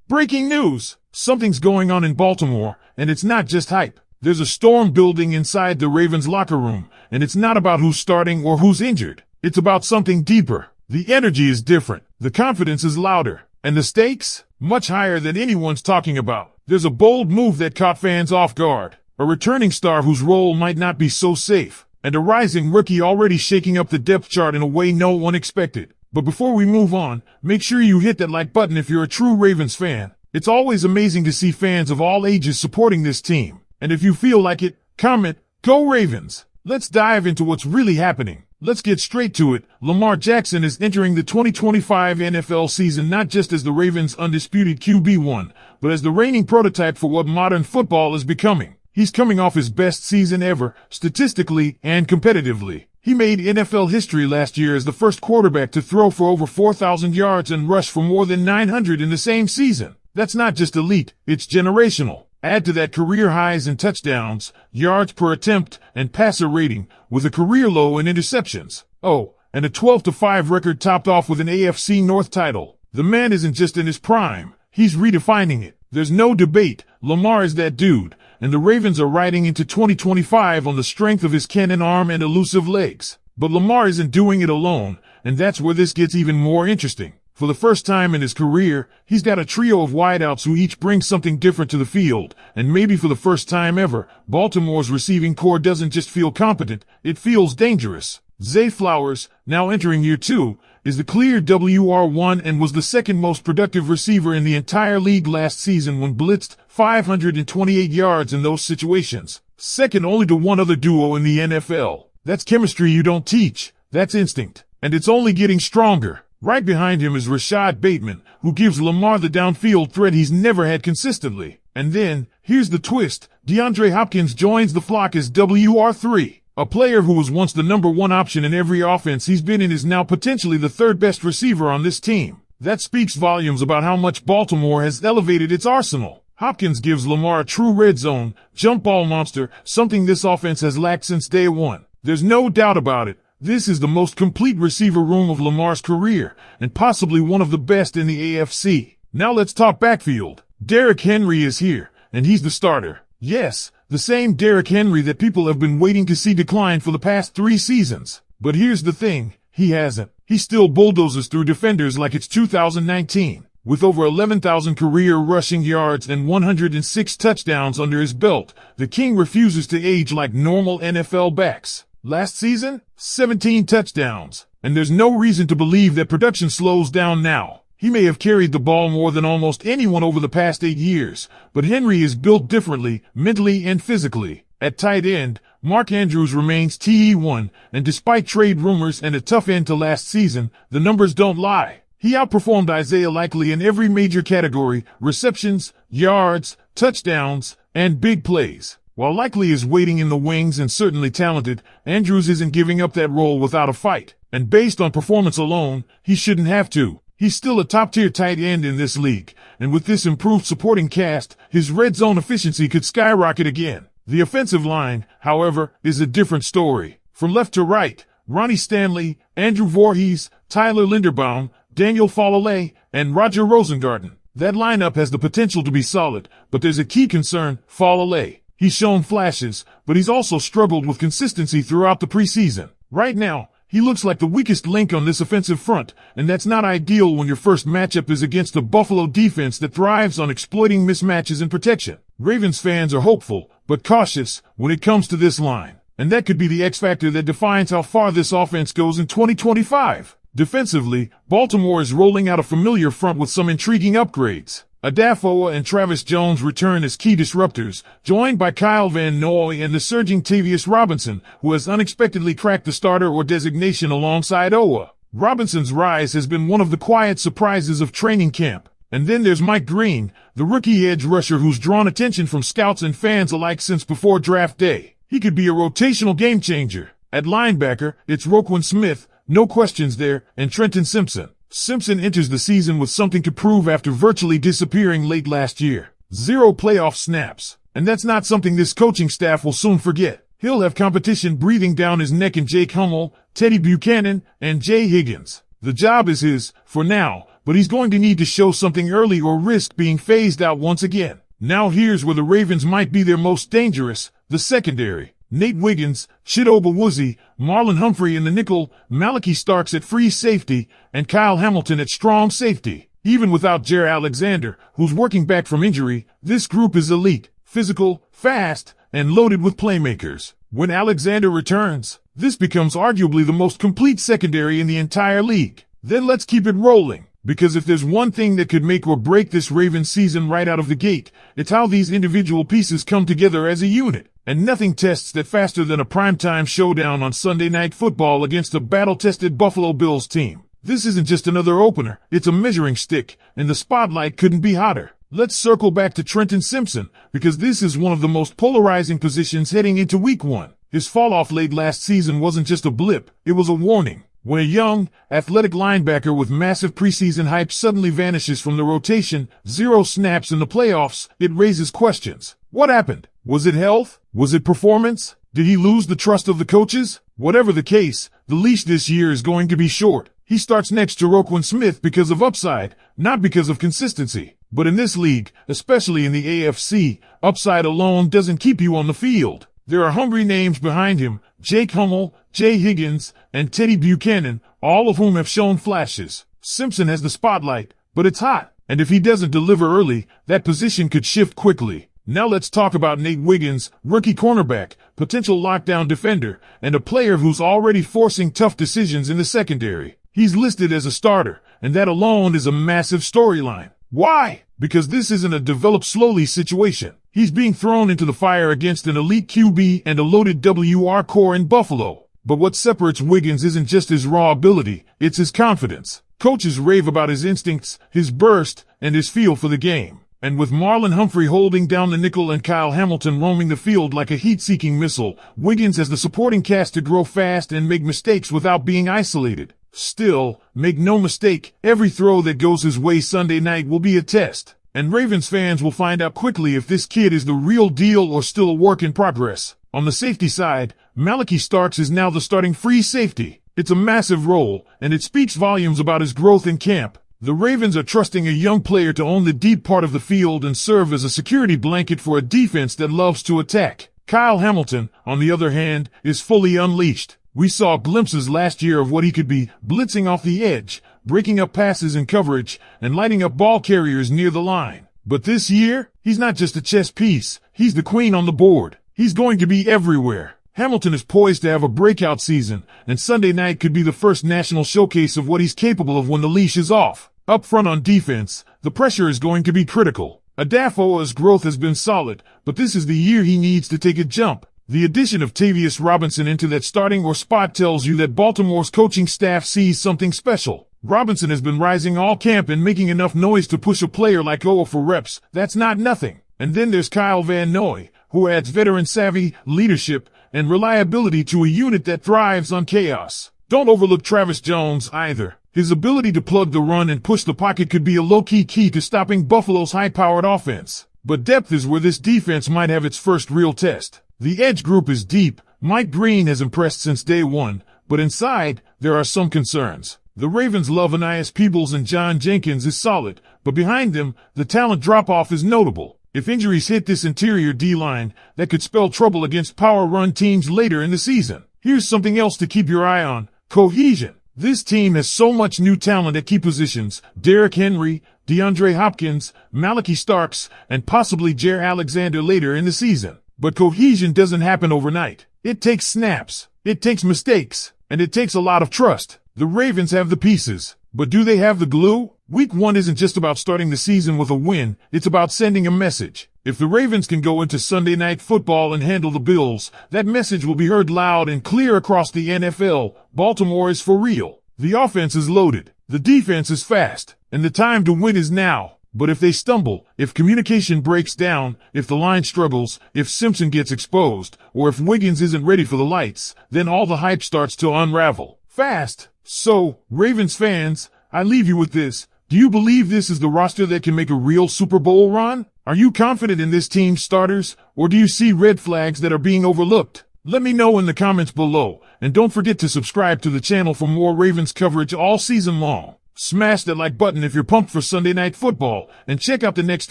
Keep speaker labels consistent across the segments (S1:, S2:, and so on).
S1: Breaking news! Something's going on in Baltimore, and it's not just hype. There's a storm building inside the Ravens locker room, and it's not about who's starting or who's injured. It's about something deeper. The energy is different, the confidence is louder, and the stakes? Much higher than anyone's talking about. There's a bold move that caught fans off guard. A returning star whose role might not be so safe, and a rising rookie already shaking up the depth chart in a way no one expected. But before we move on, make sure you hit that like button if you're a true Ravens fan. It's always amazing to see fans of all ages supporting this team. And if you feel like it, comment, "Go Ravens!" Let's dive into what's really happening. Let's get straight to it. Lamar Jackson is entering the 2025 NFL season not just as the Ravens' undisputed QB1, but as the reigning prototype for what modern football is becoming. He's coming off his best season ever, statistically and competitively. He made NFL history last year as the first quarterback to throw for over 4,000 yards and rush for more than 900 in the same season. That's not just elite, it's generational. Add to that career highs in touchdowns, yards per attempt, and passer rating, with a career low in interceptions. Oh, and a 12-5 record topped off with an AFC North title. The man isn't just in his prime, he's redefining it. There's no debate, Lamar is that dude. And the Ravens are riding into 2025 on the strength of his cannon arm and elusive legs. But Lamar isn't doing it alone, and that's where this gets even more interesting. For the first time in his career, he's got a trio of wideouts who each bring something different to the field, and maybe for the first time ever, Baltimore's receiving core doesn't just feel competent, it feels dangerous. Zay Flowers, now entering year 2, is the clear WR1 and was the second most productive receiver in the entire league last season when blitzed 528 yards in those situations. Second only to one other duo in the NFL. That's chemistry you don't teach. That's instinct. And it's only getting stronger. Right behind him is Rashad Bateman, who gives Lamar the downfield threat he's never had consistently. And then, here's the twist. DeAndre Hopkins joins the flock as WR3. A player who was once the number one option in every offense he's been in is now potentially the third best receiver on this team. That speaks volumes about how much Baltimore has elevated its arsenal. Hopkins gives Lamar a true red zone, jump ball monster, something this offense has lacked since day one. There's no doubt about it. This is the most complete receiver room of Lamar's career, and possibly one of the best in the AFC. Now let's talk backfield. Derrick Henry is here, and he's the starter. Yes, the same Derrick Henry that people have been waiting to see decline for the past 3 seasons. But here's the thing, he hasn't. He still bulldozes through defenders like it's 2019. With over 11,000 career rushing yards and 106 touchdowns under his belt, the King refuses to age like normal NFL backs. Last season, 17 touchdowns. And there's no reason to believe that production slows down now. He may have carried the ball more than almost anyone over the past 8 years, but Henry is built differently, mentally and physically. At tight end, Mark Andrews remains TE1, and despite trade rumors and a tough end to last season, the numbers don't lie. He outperformed Isaiah Likely in every major category: receptions, yards, touchdowns, and big plays. While Likely is waiting in the wings and certainly talented, Andrews isn't giving up that role without a fight. And based on performance alone, he shouldn't have to. He's still a top-tier tight end in this league, and with this improved supporting cast, his red zone efficiency could skyrocket again. The offensive line, however, is a different story. From left to right, Ronnie Stanley, Andrew Voorhees, Tyler Linderbaum, Daniel Falale, and Roger Rosengarten. That lineup has the potential to be solid, but there's a key concern: Falale. He's shown flashes, but he's also struggled with consistency throughout the preseason. Right now, he looks like the weakest link on this offensive front, and that's not ideal when your first matchup is against a Buffalo defense that thrives on exploiting mismatches and protection. Ravens fans are hopeful, but cautious when it comes to this line. And that could be the X factor that defines how far this offense goes in 2025. Defensively, Baltimore is rolling out a familiar front with some intriguing upgrades. Adafoa and Travis Jones return as key disruptors, joined by Kyle Van Noy and the surging Tavius Robinson, who has unexpectedly cracked the starter or designation alongside Owa. Robinson's rise has been one of the quiet surprises of training camp. And then there's Mike Green, the rookie edge rusher who's drawn attention from scouts and fans alike since before draft day. He could be a rotational game changer. At linebacker, it's Roquan Smith, no questions there, and Trenton Simpson. Simpson enters the season with something to prove after virtually disappearing late last year. 0 playoff snaps. And that's not something this coaching staff will soon forget. He'll have competition breathing down his neck in Jake Hummel, Teddy Buchanan, and Jay Higgins. The job is his, for now, but he's going to need to show something early or risk being phased out once again. Now here's where the Ravens might be their most dangerous, the secondary. Nate Wiggins, Chidobe Awuzie, Marlon Humphrey in the nickel, Malachi Starks at free safety, and Kyle Hamilton at strong safety. Even without Jair Alexander, who's working back from injury, this group is elite, physical, fast, and loaded with playmakers. When Alexander returns, this becomes arguably the most complete secondary in the entire league. Then let's keep it rolling, because if there's one thing that could make or break this Ravens season right out of the gate, it's how these individual pieces come together as a unit. And nothing tests that faster than a primetime showdown on Sunday Night Football against a battle-tested Buffalo Bills team. This isn't just another opener, it's a measuring stick, and the spotlight couldn't be hotter. Let's circle back to Trenton Simpson, because this is one of the most polarizing positions heading into Week 1. His fall-off late last season wasn't just a blip, it was a warning. When a young, athletic linebacker with massive preseason hype suddenly vanishes from the rotation, 0 snaps in the playoffs, it raises questions. What happened? Was it health? Was it performance? Did he lose the trust of the coaches? Whatever the case, the leash this year is going to be short. He starts next to Roquan Smith because of upside, not because of consistency. But in this league, especially in the AFC, upside alone doesn't keep you on the field. There are hungry names behind him, Jake Hummel, Jay Higgins, and Teddy Buchanan, all of whom have shown flashes. Simpson has the spotlight, but it's hot, and if he doesn't deliver early, that position could shift quickly. Now let's talk about Nate Wiggins, rookie cornerback, potential lockdown defender, and a player who's already forcing tough decisions in the secondary. He's listed as a starter, and that alone is a massive storyline. Why? Because this isn't a develop slowly situation. He's being thrown into the fire against an elite QB and a loaded WR core in Buffalo. But what separates Wiggins isn't just his raw ability, it's his confidence. Coaches rave about his instincts, his burst, and his feel for the game. And with Marlon Humphrey holding down the nickel and Kyle Hamilton roaming the field like a heat-seeking missile, Wiggins has the supporting cast to grow fast and make mistakes without being isolated. Still, make no mistake, every throw that goes his way Sunday night will be a test. And Ravens fans will find out quickly if this kid is the real deal or still a work in progress. On the safety side, Malachi Starks is now the starting free safety. It's a massive role, and it speaks volumes about his growth in camp. The Ravens are trusting a young player to own the deep part of the field and serve as a security blanket for a defense that loves to attack. Kyle Hamilton, on the other hand, is fully unleashed. We saw glimpses last year of what he could be, blitzing off the edge, breaking up passes in coverage, and lighting up ball carriers near the line. But this year, he's not just a chess piece, he's the queen on the board. He's going to be everywhere. Hamilton is poised to have a breakout season, and Sunday night could be the first national showcase of what he's capable of when the leash is off. Up front on defense, the pressure is going to be critical. Adafoa's growth has been solid, but this is the year he needs to take a jump. The addition of Tavius Robinson into that starting or spot tells you that Baltimore's coaching staff sees something special. Robinson has been rising all camp and making enough noise to push a player like Oa for reps. That's not nothing. And then there's Kyle Van Noy, who adds veteran savvy, leadership, and reliability to a unit that thrives on chaos. Don't overlook Travis Jones either. His ability to plug the run and push the pocket could be a low-key key to stopping Buffalo's high-powered offense. But depth is where this defense might have its first real test. The edge group is deep. Mike Green has impressed since day one, but inside, there are some concerns. The Ravens' love Anais Peebles and John Jenkins is solid, but behind them, the talent drop-off is notable. If injuries hit this interior D-line, that could spell trouble against power run teams later in the season. Here's something else to keep your eye on: cohesion. This team has so much new talent at key positions: Derrick Henry, DeAndre Hopkins, Malachi Starks, and possibly Jair Alexander later in the season. But cohesion doesn't happen overnight. It takes snaps, it takes mistakes, and it takes a lot of trust. The Ravens have the pieces, but do they have the glue? Week 1 isn't just about starting the season with a win, it's about sending a message. If the Ravens can go into Sunday Night Football and handle the Bills, that message will be heard loud and clear across the NFL. Baltimore is for real. The offense is loaded, the defense is fast, and the time to win is now. But if they stumble, if communication breaks down, if the line struggles, if Simpson gets exposed, or if Wiggins isn't ready for the lights, then all the hype starts to unravel fast. So, Ravens fans, I leave you with this. Do you believe this is the roster that can make a real Super Bowl run? Are you confident in this team's starters, or do you see red flags that are being overlooked? Let me know in the comments below, and don't forget to subscribe to the channel for more Ravens coverage all season long. Smash that like button if you're pumped for Sunday Night Football, and check out the next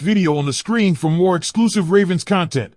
S1: video on the screen for more exclusive Ravens content.